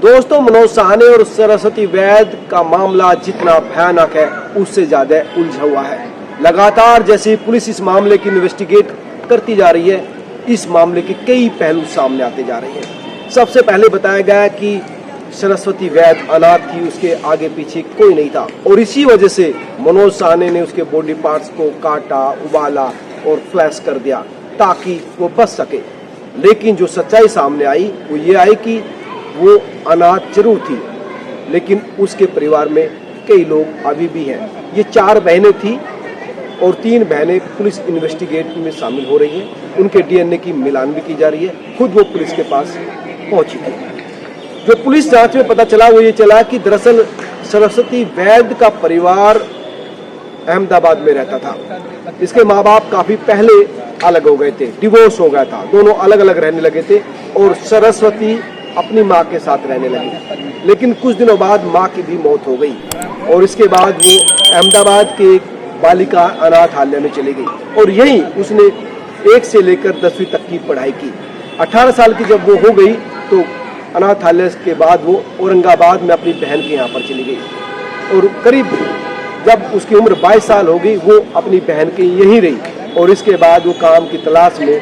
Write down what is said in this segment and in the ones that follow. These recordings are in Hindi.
दोस्तों, मनोज साहनी और सरस्वती वैद का मामला जितना भयानक है उससे ज्यादा उलझा हुआ है। लगातार जैसे पुलिस इस मामले की इन्वेस्टिगेट करती जा रही है, इस मामले के कई पहलू सामने आते जा रहे हैं। सबसे पहले बताया गया कि सरस्वती वैद अनाथ थी, उसके आगे पीछे कोई नहीं था और इसी वजह से मनोज साहनी ने उसके बॉडी पार्ट्स को काटा, उबाला और फ्लैश कर दिया ताकि वो बच सके। लेकिन जो सच्चाई सामने आई वो ये आई कि वो अनाथ जरूर थी, लेकिन उसके परिवार में कई लोग अभी भी हैं। ये 4 बहनें थी और 3 बहनें पुलिस इन्वेस्टिगेट में शामिल हो रही हैं। उनके डीएनए की मिलान भी की जा रही है। खुद वो पुलिस के पास पहुंची थी। जो पुलिस जांच में पता चला वो ये चला कि दरअसल सरस्वती वैद का परिवार अहमदाबाद में रहता था। इसके माँ बाप काफी पहले अलग हो गए थे, डिवोर्स हो गया था, दोनों अलग अलग रहने लगे थे और सरस्वती अपनी माँ के साथ रहने लगी। लेकिन कुछ दिनों बाद माँ की भी मौत हो गई और इसके बाद वो अहमदाबाद के बालिका अनाथालय में चली गई और यहीं उसने 1 से लेकर 10वीं तक की पढ़ाई की। 18 साल की जब वो हो गई तो अनाथालय के बाद वो औरंगाबाद में अपनी बहन के यहाँ पर चली गई और करीब जब उसकी उम्र 22 साल हो गई वो अपनी बहन के यहीं रही और इसके बाद वो काम की तलाश में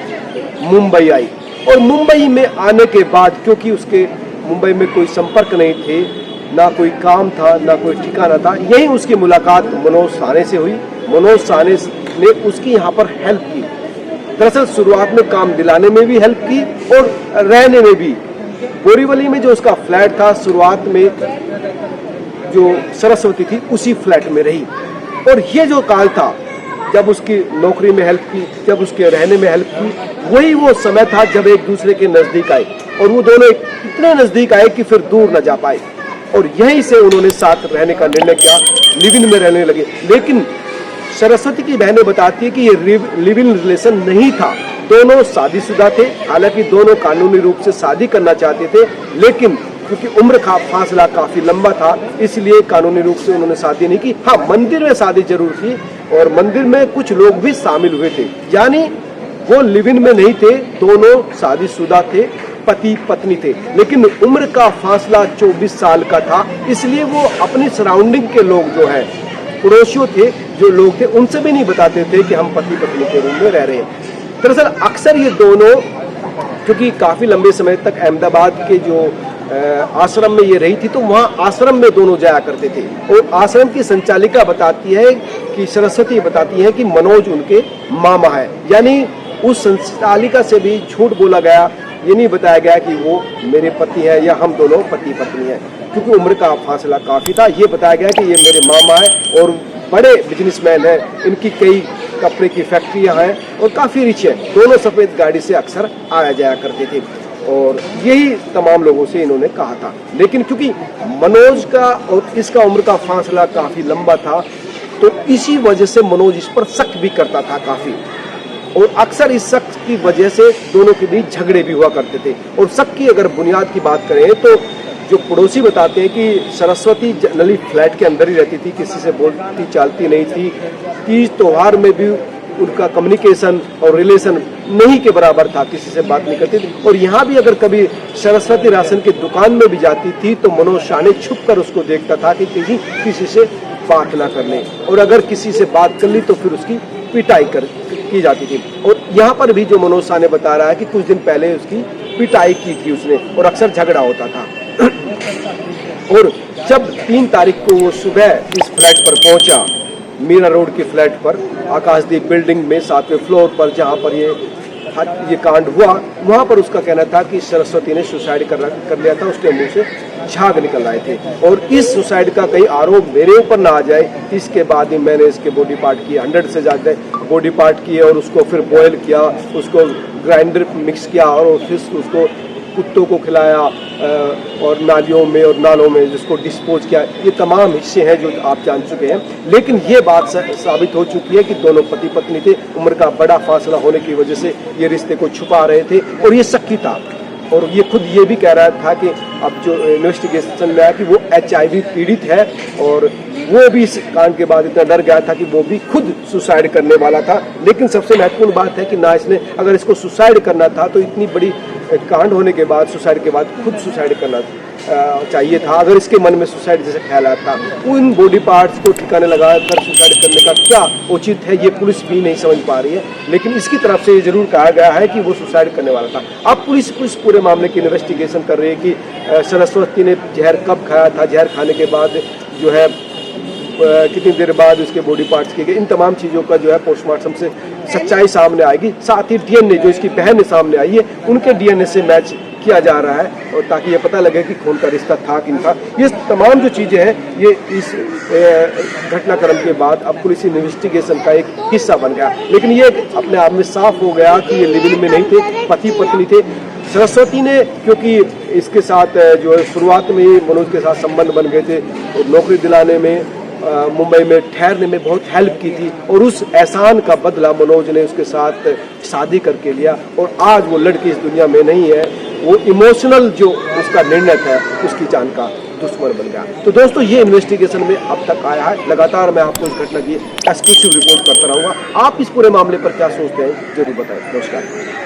मुंबई आई। और मुंबई में आने के बाद क्योंकि उसके मुंबई में कोई संपर्क नहीं थे, ना कोई काम था, ना कोई ठिकाना था, यहीं उसकी मुलाकात मनोज साहनी से हुई। मनोज साहनी ने उसकी यहाँ पर हेल्प की। दरअसल शुरुआत में काम दिलाने में भी हेल्प की और रहने में भी। बोरीवली में जो उसका फ्लैट था, शुरुआत में जो सरस्वती थी उसी फ्लैट में रही और ये जो काल था जब उसकी नौकरी में हेल्प की, जब उसके रहने में हेल्प की, वही वो समय था जब एक दूसरे के नजदीक आए और वो दोनों इतने नजदीक आए कि फिर दूर न जा पाए और यहीं से उन्होंने साथ रहने का निर्णय किया, लिव इन में रहने लगे। लेकिन सरस्वती की बहनें बताती है कि ये लिव इन रिलेशन नहीं था, दोनों शादीशुदा थे। हालांकि दोनों कानूनी रूप से शादी करना चाहते थे, लेकिन क्योंकि उम्र का फासला काफी लंबा था इसलिए कानूनी रूप से उन्होंने शादी नहीं की। हाँ, मंदिर में शादी जरूर थी और मंदिर में कुछ लोग भी शामिल हुए थे, यानी वो लिव इन में नहीं थे, दोनों शादीशुदा थे, पति पत्नी थे। लेकिन उम्र का फासला 24 साल का था, इसलिए वो अपनी सराउंडिंग के लोग जो है, पड़ोसियों थे, जो लोग थे, उनसे भी नहीं बताते थे कि हम पति पत्नी के रूम में रह रहे हैं। दरअसल अक्सर ये दोनों, क्योंकि काफी लंबे समय तक अहमदाबाद के जो आश्रम में ये रही थी, तो वहाँ आश्रम में दोनों जाया करते थे और आश्रम की संचालिका बताती है कि सरस्वती बताती है कि मनोज उनके मामा है, यानी उस संचालिका से भी झूठ बोला गया। ये नहीं बताया गया कि वो मेरे पति हैं या हम दोनों पति पत्नी हैं, क्योंकि उम्र का फासला काफी था। ये बताया गया कि ये मेरे मामा है और बड़े बिजनेसमैन हैं, इनकी कई कपड़े की फैक्ट्रियां हैं और काफी रिच है। दोनों सफेद गाड़ी से अक्सर आया जाया करते थे और यही तमाम लोगों से इन्होंने कहा था। लेकिन क्योंकि मनोज का और इसका उम्र का फासला काफी लंबा था, तो इसी वजह से मनोज इस पर शक भी करता था काफी और अक्सर इस शक की वजह से दोनों के बीच झगड़े भी हुआ करते थे। और शक की अगर बुनियाद की बात करें तो जो पड़ोसी बताते हैं कि सरस्वती जनरली फ्लैट के अंदर ही रहती थी, किसी से बोलती चालती नहीं थी। तीज त्योहार में भी उनका कम्युनिकेशन और रिलेशन नहीं के बराबर था, किसी से बात नहीं करती थी। और यहाँ भी अगर कभी सरस्वती राशन की दुकान में भी जाती थी तो मनोज साहनी छुप कर उसको देखता था कि किसी से बात ना कर ले, और अगर किसी से बात कर ली तो फिर उसकी पिटाई की जाती थी। और यहाँ पर भी जो मनोज साहनी बता रहा है कि कुछ दिन पहले उसकी पिटाई की थी उसने और अक्सर झगड़ा होता था। और जब 3 तारीख को वो सुबह इस फ्लैट पर पहुंचा, मीरा रोड के फ्लैट पर, आकाशदीप बिल्डिंग में 7वें फ्लोर पर जहां पर ये कांड हुआ, वहां पर उसका कहना था कि सरस्वती ने सुसाइड कर लिया था, उसके मुंह से झाग निकल आए थे। और इस सुसाइड का कई आरोप मेरे ऊपर ना आ जाए, इसके बाद ही मैंने इसके बॉडी पार्ट किए, 100 से ज्यादा बॉडी पार्ट किए और उसको फिर बॉयल किया, उसको ग्राइंडर मिक्स किया और फिर उसको कुत्तों को खिलाया और नालियों में और नालों में जिसको डिस्पोज किया। ये तमाम हिस्से हैं जो आप जान चुके हैं। लेकिन ये बात साबित हो चुकी है कि दोनों पति पत्नी थे। उम्र का बड़ा फासला होने की वजह से ये रिश्ते को छुपा रहे थे और ये शक्की था। और ये खुद ये भी कह रहा था कि अब जो इन्वेस्टिगेशन में आया कि वो HIV पीड़ित है और वो भी इस कांड के बाद इतना डर गया था कि वो भी खुद सुसाइड करने वाला था। लेकिन सबसे महत्वपूर्ण बात है कि ना इसने, अगर इसको सुसाइड करना था तो इतनी बड़ी कांड होने के बाद, सुसाइड के बाद खुद सुसाइड करना चाहिए था। अगर इसके मन में सुसाइड जैसे ख्याल आता, उन बॉडी पार्ट्स को ठिकाने लगाकर सुसाइड करने का क्या उचित है, ये पुलिस भी नहीं समझ पा रही है। लेकिन इसकी तरफ से ये जरूर कहा गया है कि वो सुसाइड करने वाला था। अब पुलिस पूरे मामले की इन्वेस्टिगेशन कर रही है कि सरस्वती ने जहर कब खाया था, जहर खाने के बाद जो है कितनी देर बाद उसके बॉडी पार्ट्स किए गए, इन तमाम चीज़ों का जो है पोस्टमार्टम से सच्चाई सामने आएगी। साथ ही डीएनए जो इसकी बहन ने सामने आई है, उनके डीएनए से मैच किया जा रहा है, और ताकि ये पता लगे कि खून का रिश्ता था कि नहीं था। ये तमाम जो चीज़ें हैं, ये इस घटनाक्रम के बाद अब पुलिस इन्वेस्टिगेशन का एक हिस्सा बन गया। लेकिन ये अपने आप में साफ हो गया कि ये लिव इन में नहीं थे, पति पत्नी थे। सरस्वती ने, क्योंकि इसके साथ जो है शुरुआत में ही मनोज के साथ संबंध बन गए थे, नौकरी दिलाने में, मुंबई में ठहरने में बहुत हेल्प की थी, और उस एहसान का बदला मनोज ने उसके साथ शादी करके लिया। और आज वो लड़की इस दुनिया में नहीं है, वो इमोशनल जो उसका निर्णय था उसकी जान का दुश्मन बन गया। तो दोस्तों, ये इन्वेस्टिगेशन में अब तक आया है। लगातार मैं आपको इस घटना की एक्सक्लूसिव रिपोर्ट करता रहूँगा। आप इस पूरे मामले पर क्या सोचते हैं, जरूर बताएं। नमस्कार।